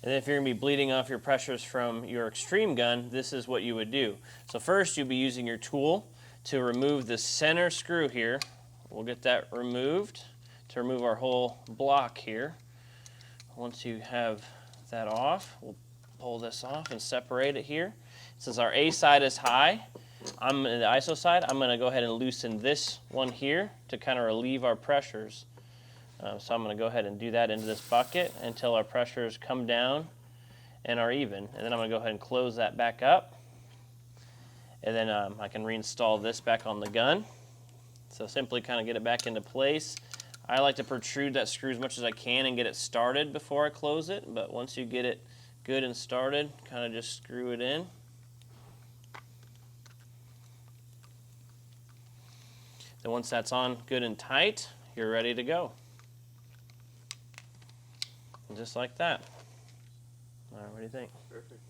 And then if you're going to be bleeding off your pressures from your Xtreme gun, this is what you would do. So first you'll be using your tool to remove the center screw here. We'll get that removed to remove our whole block here. Once you have that off, we'll pull this off and separate it here. Since our A side is high, I'm in the ISO side, I'm going to go ahead and loosen this one here to kind of relieve our pressures. So I'm going to go ahead and do that into this bucket until our pressures come down and are even. And then I'm going to go ahead and close that back up. And then I can reinstall this back on the gun. So simply kind of get it back into place. I like to protrude that screw as much as I can and get it started before I close it. But once you get it good and started, kind of just screw it in. Then once that's on good and tight, you're ready to go. And just like that. All right, what do you think? Perfect.